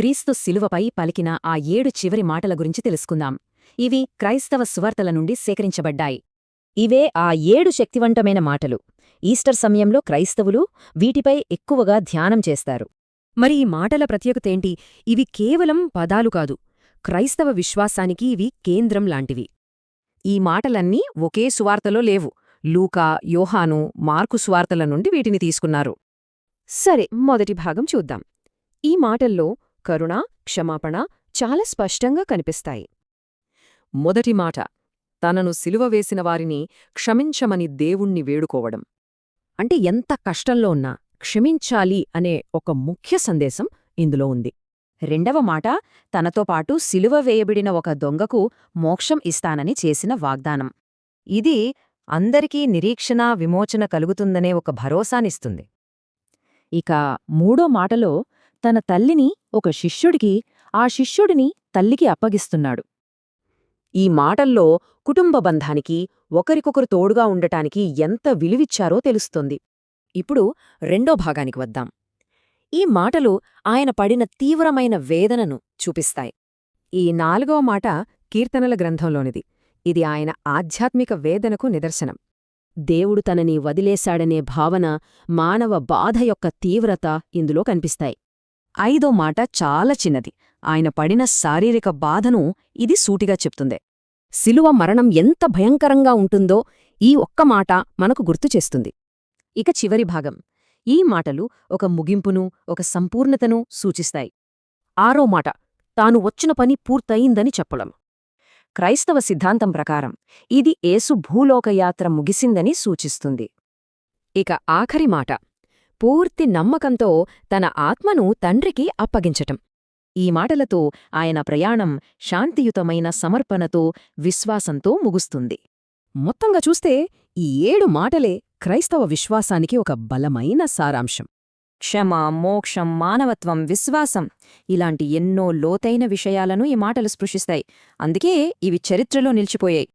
క్రీస్తు శిలువపై పలికిన ఆ 7 చివరి మాటల గురించి తెలుసుకుందాం. ఇవి క్రైస్తవ సువార్తల నుండి సేకరించబడ్డాయి. ఇవే ఆ 7 శక్తివంతమైన మాటలు. ఈస్టర్ సమయంలో క్రైస్తవులు వీటిపై ఎక్కువగా ధ్యానం చేస్తారు. మరి ఈ మాటల ప్రత్యేకతేంటి? ఇవి కేవలం పదాలు కాదు, క్రైస్తవ విశ్వాసానికి ఇవి కేంద్రం లాంటివి. ఈ మాటలన్నీ ఒకే సువార్తలో లేవు. లూకా, యోహాను, మార్కు సువార్తల నుండి వీటిని తీసుకున్నారు. సరే, మొదటి భాగం చూద్దాం. ఈ మాటల్లో కరుణ, క్షమాపణ చాలా స్పష్టంగా కనిపిస్తాయి. మొదటి మాట, తనను సిలువ వేసిన వారిని క్షమించమని దేవుణ్ణి వేడుకోవడం. అంటే ఎంత కష్టంలో ఉన్నా క్షమించాలి అనే ఒక ముఖ్య సందేశం ఇందులో ఉంది. రెండవ మాట, తనతో పాటు సిలువ వేయబడిన ఒక దొంగకు మోక్షం ఇస్తానని చేసిన వాగ్దానం. ఇది అందరికీ నిరీక్షణ, విమోచన కలుగుతుందనే ఒక భరోసానిస్తుంది. ఇక మూడో మాటలో తన తల్లిని ఒక శిష్యుడికి, ఆ శిష్యుడిని తల్లికి అప్పగిస్తున్నాడు. ఈ మాటల్లో కుటుంబ బంధానికి, ఒకరికొకరు తోడుగా ఉండటానికి ఎంత విలువిచ్చారో తెలుస్తుంది. ఇప్పుడు రెండో భాగానికి వద్దాం. ఈ మాటలు ఆయన పడిన తీవ్రమైన వేదనను చూపిస్తాయి. ఈ 4వ మాట కీర్తనల గ్రంథంలోనిది. ఇది ఆయన ఆధ్యాత్మిక వేదనకు నిదర్శనం. దేవుడు తనని వదిలేశాడనే భావన, మానవ బాధ యొక్క తీవ్రత ఇందులో కనిపిస్తాయి. 5వ మాట చాలా చిన్నది. ఆయన పడిన శారీరక బాధను ఇది సూటిగా చెప్తుంది. శిలువ మరణం ఎంత భయంకరంగా ఉంటుందో ఈ ఒక్క మాట మనకు గుర్తుచేస్తుంది. ఇక చివరి భాగం. ఈ మాటలు ఒక ముగింపును, ఒక సంపూర్ణతను సూచిస్తాయి. 6వ మాట, తాను వచ్చిన పని పూర్తయిందని చెప్పడం. క్రైస్తవ సిద్ధాంతం ప్రకారం ఇది యేసు భూలోకయాత్ర ముగిసిందని సూచిస్తుంది. ఇక ఆఖరి మాట, పూర్తి నమ్మకంతో తన ఆత్మను తండ్రికి అప్పగించటం. ఈ మాటలతో ఆయన ప్రయాణం శాంతియుతమైన సమర్పణతో, విశ్వాసంతో ముగుస్తుంది. మొత్తంగా చూస్తే ఈ 7 మాటలే క్రైస్తవ విశ్వాసానికి ఒక బలమైన సారాంశం. క్షమ, మోక్షం, మానవత్వం, విశ్వాసం ఇలాంటి ఎన్నో లోతైన విషయాలను ఈ మాటలు స్పృశిస్తాయి. అందుకే ఇవి చరిత్రలో నిలిచిపోయాయి.